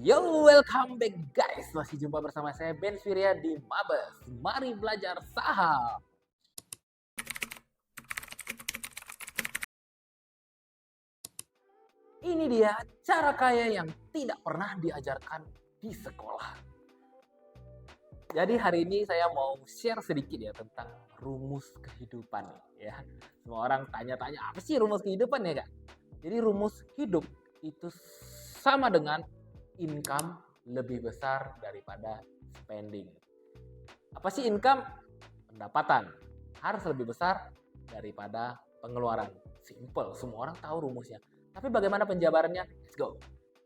Yo, welcome back guys. Masih jumpa bersama saya Ben Surya di Mabes. Mari belajar saham. Ini dia cara kaya yang tidak pernah diajarkan di sekolah. Jadi hari ini saya mau share sedikit ya tentang rumus kehidupan ya. Semua orang tanya-tanya apa sih rumus kehidupan ya, Kak? Jadi rumus hidup itu sama dengan income lebih besar daripada spending. Apa sih income? Pendapatan harus lebih besar daripada pengeluaran. Simple, semua orang tahu rumusnya. Tapi bagaimana penjabarannya? Let's go.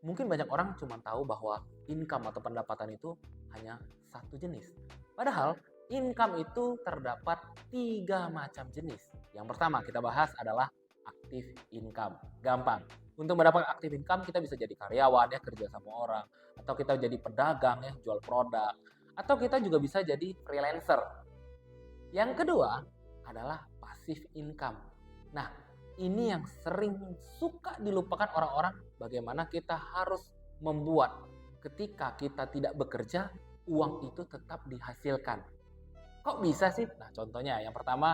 Mungkin banyak orang cuma tahu bahwa income atau pendapatan itu hanya satu jenis. Padahal income itu terdapat 3 macam jenis. Yang pertama kita bahas adalah active income. Gampang. Untuk mendapatkan active income kita bisa jadi karyawan ya, kerja sama orang, atau kita jadi pedagang ya, jual produk, atau kita juga bisa jadi freelancer. Yang kedua adalah passive income. Nah, ini yang sering suka dilupakan orang-orang, bagaimana kita harus membuat ketika kita tidak bekerja, uang itu tetap dihasilkan. Kok bisa sih? Nah, contohnya yang pertama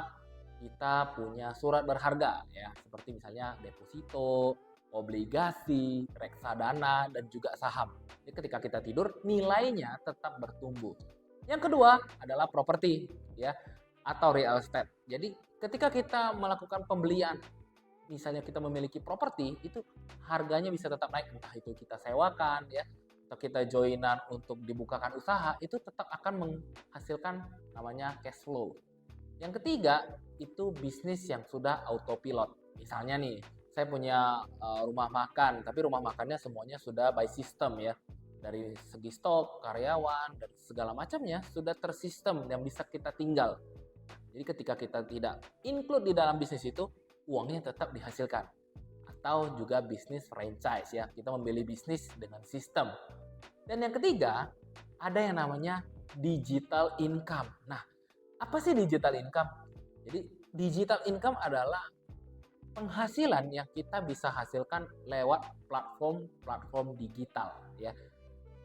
kita punya surat berharga ya, seperti misalnya deposito, obligasi, reksadana dan juga saham. Jadi ketika kita tidur nilainya tetap bertumbuh. Yang kedua adalah properti ya, atau real estate. Jadi ketika kita melakukan pembelian, misalnya kita memiliki properti, itu harganya bisa tetap naik, entah itu kita sewakan ya, atau kita joinan untuk dibukakan usaha, itu tetap akan menghasilkan namanya cash flow. Yang ketiga itu bisnis yang sudah autopilot. Misalnya nih, saya punya rumah makan, tapi rumah makannya semuanya sudah by system ya. Dari segi stok, karyawan, dan segala macamnya sudah tersistem yang bisa kita tinggal. Jadi ketika kita tidak include di dalam bisnis itu, uangnya tetap dihasilkan. Atau juga bisnis franchise ya, kita memilih bisnis dengan sistem. Dan yang ketiga, ada yang namanya digital income. Nah, apa sih digital income? Jadi digital income adalah penghasilan yang kita bisa hasilkan lewat platform-platform digital ya.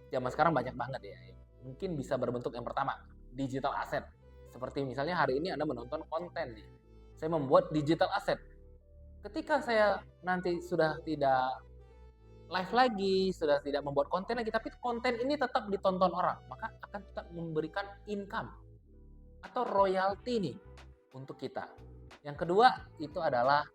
Zaman sekarang banyak banget ya. Mungkin bisa berbentuk yang pertama, digital asset. Seperti misalnya hari ini Anda menonton konten nih. Saya membuat digital asset. Ketika saya nanti sudah tidak live lagi, sudah tidak membuat konten lagi, tapi konten ini tetap ditonton orang, maka akan tetap memberikan income atau royalti nih untuk kita. Yang kedua itu adalah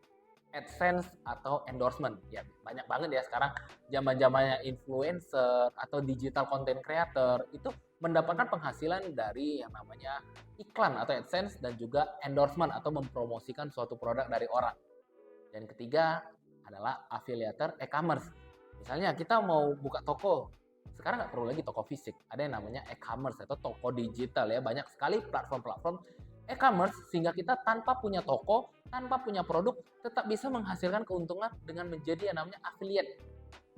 AdSense atau endorsement. Ya, banyak banget ya sekarang zaman-zamannya influencer atau digital content creator itu mendapatkan penghasilan dari yang namanya iklan atau AdSense dan juga endorsement atau mempromosikan suatu produk dari orang. Dan ketiga adalah affiliator e-commerce. Misalnya kita mau buka toko, sekarang nggak perlu lagi toko fisik, ada yang namanya e-commerce atau toko digital ya. Banyak sekali platform-platform e-commerce sehingga kita tanpa punya toko, tanpa punya produk, tetap bisa menghasilkan keuntungan dengan menjadi yang namanya affiliate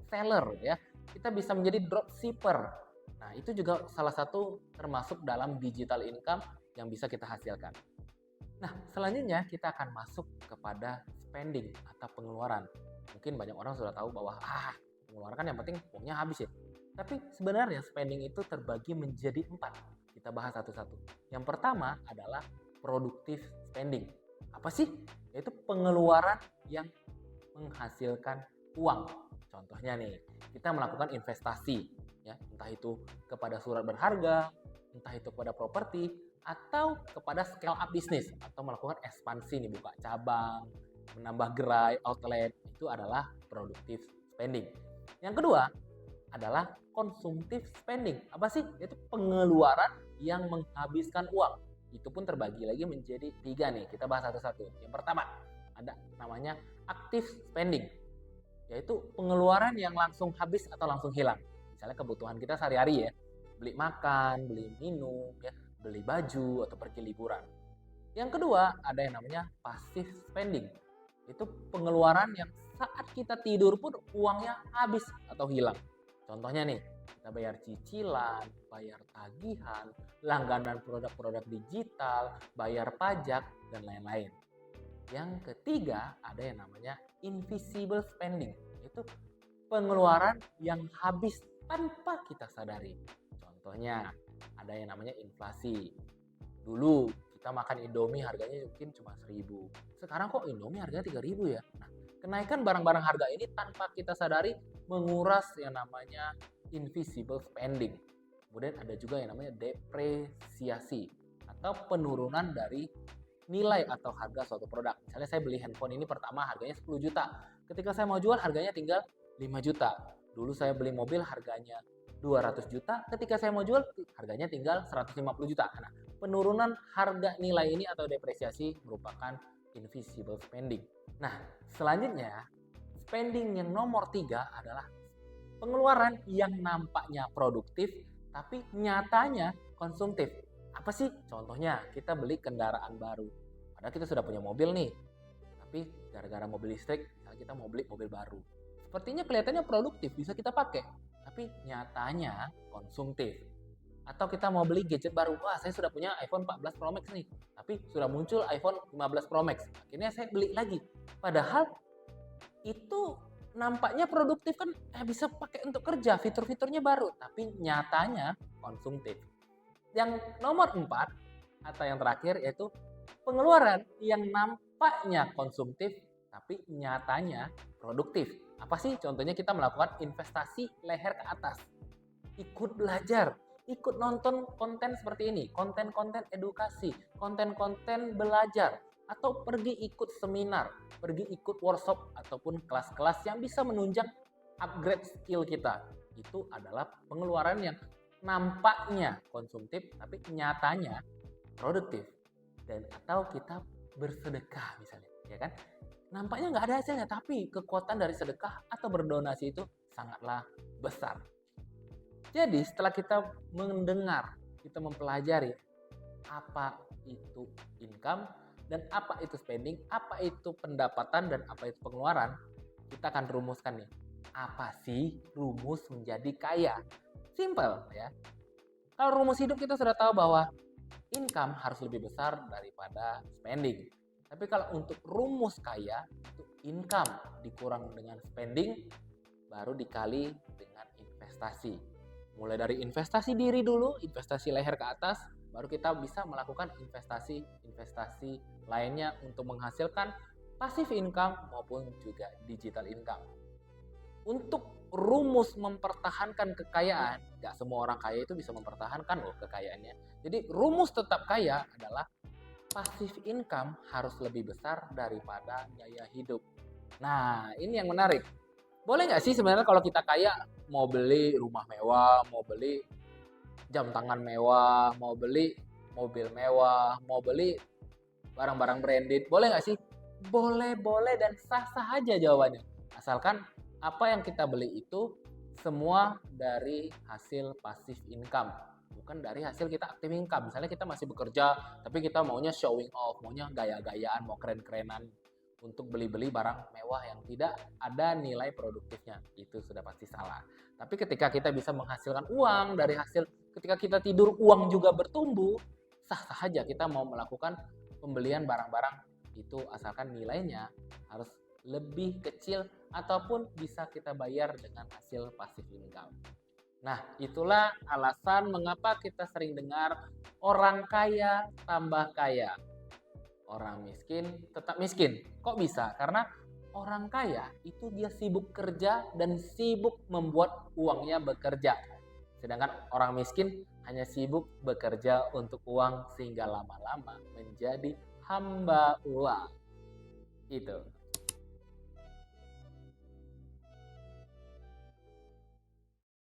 seller ya. Kita bisa menjadi dropshipper. Nah, itu juga salah satu termasuk dalam digital income yang bisa kita hasilkan. Nah, selanjutnya kita akan masuk kepada spending atau pengeluaran. Mungkin banyak orang sudah tahu bahwa pengeluaran kan yang penting uangnya habis ya. Tapi sebenarnya spending itu terbagi menjadi 4. Kita bahas satu-satu. Yang pertama adalah productive spending. Apa sih? Yaitu pengeluaran yang menghasilkan uang. Contohnya nih, kita melakukan investasi ya, entah itu kepada surat berharga, entah itu kepada properti, atau kepada scale up bisnis atau melakukan ekspansi nih, buka cabang, menambah gerai, outlet, itu adalah productive spending. Yang kedua adalah konsumtif spending. Apa sih? Itu pengeluaran yang menghabiskan uang. Itu pun terbagi lagi menjadi 3 nih. Kita bahas satu-satu. Yang pertama ada namanya active spending, yaitu pengeluaran yang langsung habis atau langsung hilang. Misalnya kebutuhan kita sehari-hari ya, beli makan, beli minum, ya, beli baju atau pergi liburan. Yang kedua ada yang namanya passive spending, itu pengeluaran yang saat kita tidur pun uangnya habis atau hilang. Contohnya nih, kita bayar cicilan, bayar tagihan, langganan produk-produk digital, bayar pajak, dan lain-lain. Yang ketiga ada yang namanya invisible spending, itu pengeluaran yang habis tanpa kita sadari. Contohnya, ada yang namanya inflasi. Dulu kita makan Indomie harganya mungkin cuma 1.000. Sekarang kok Indomie harganya 3.000 ya? Nah, kenaikan barang-barang harga ini tanpa kita sadari menguras yang namanya invisible spending. Kemudian ada juga yang namanya depresiasi atau penurunan dari nilai atau harga suatu produk. Misalnya saya beli handphone ini pertama harganya 10 juta. Ketika saya mau jual harganya tinggal 5 juta. Dulu saya beli mobil harganya 200 juta, ketika saya mau jual harganya tinggal 150 juta. Nah, penurunan harga nilai ini atau depresiasi merupakan invisible spending. Nah, selanjutnya spending yang nomor 3 adalah pengeluaran yang nampaknya produktif tapi nyatanya konsumtif. Apa sih? Contohnya kita beli kendaraan baru. Padahal kita sudah punya mobil nih. Tapi gara-gara mobil listrik, misalnya kita mau beli mobil baru. Sepertinya kelihatannya produktif, bisa kita pakai. Tapi nyatanya konsumtif. Atau kita mau beli gadget baru. Wah, saya sudah punya iPhone 14 Pro Max nih. Tapi sudah muncul iPhone 15 Pro Max. Akhirnya saya beli lagi. Padahal itu nampaknya produktif kan, bisa pakai untuk kerja, fitur-fiturnya baru, tapi nyatanya konsumtif. Yang nomor 4 atau yang terakhir yaitu pengeluaran yang nampaknya konsumtif tapi nyatanya produktif. Apa sih? Contohnya kita melakukan investasi leher ke atas. Ikut belajar, ikut nonton konten seperti ini, konten-konten edukasi, konten-konten belajar, atau pergi ikut seminar, pergi ikut workshop ataupun kelas-kelas yang bisa menunjang upgrade skill kita. Itu adalah pengeluaran yang nampaknya konsumtif tapi nyatanya produktif. Dan atau kita bersedekah misalnya, ya kan? Nampaknya nggak ada hasilnya, tapi kekuatan dari sedekah atau berdonasi itu sangatlah besar. Jadi setelah kita mendengar, kita mempelajari apa itu income dan apa itu spending, apa itu pendapatan dan apa itu pengeluaran, kita akan rumuskan nih. Apa sih rumus menjadi kaya? Simple ya. Kalau rumus hidup kita sudah tahu bahwa income harus lebih besar daripada spending. Tapi kalau untuk rumus kaya, itu income dikurang dengan spending, baru dikali dengan investasi. Mulai dari investasi diri dulu, investasi leher ke atas, baru kita bisa melakukan investasi lainnya untuk menghasilkan passive income maupun juga digital income. Untuk rumus mempertahankan kekayaan, nggak semua orang kaya itu bisa mempertahankan loh kekayaannya. Jadi rumus tetap kaya adalah passive income harus lebih besar daripada gaya hidup. Nah, ini yang menarik. Boleh nggak sih sebenarnya kalau kita kaya mau beli rumah mewah, mau beli jam tangan mewah, mau beli mobil mewah, mau beli barang-barang branded, boleh nggak sih? Boleh dan sah-sah aja jawabannya. Asalkan apa yang kita beli itu semua dari hasil passive income, bukan dari hasil kita active income. Misalnya kita masih bekerja, tapi kita maunya showing off, maunya gaya-gayaan, mau keren-kerenan untuk beli-beli barang mewah yang tidak ada nilai produktifnya. Itu sudah pasti salah. Tapi ketika kita bisa menghasilkan uang dari hasil, ketika kita tidur uang juga bertumbuh, sah-sah aja kita mau melakukan pembelian barang-barang itu asalkan nilainya harus lebih kecil ataupun bisa kita bayar dengan hasil passive income. Nah, itulah alasan mengapa kita sering dengar orang kaya tambah kaya, orang miskin tetap miskin. Kok bisa? Karena orang kaya itu dia sibuk kerja dan sibuk membuat uangnya bekerja. Sedangkan orang miskin hanya sibuk bekerja untuk uang sehingga lama-lama menjadi hamba uang. Itu.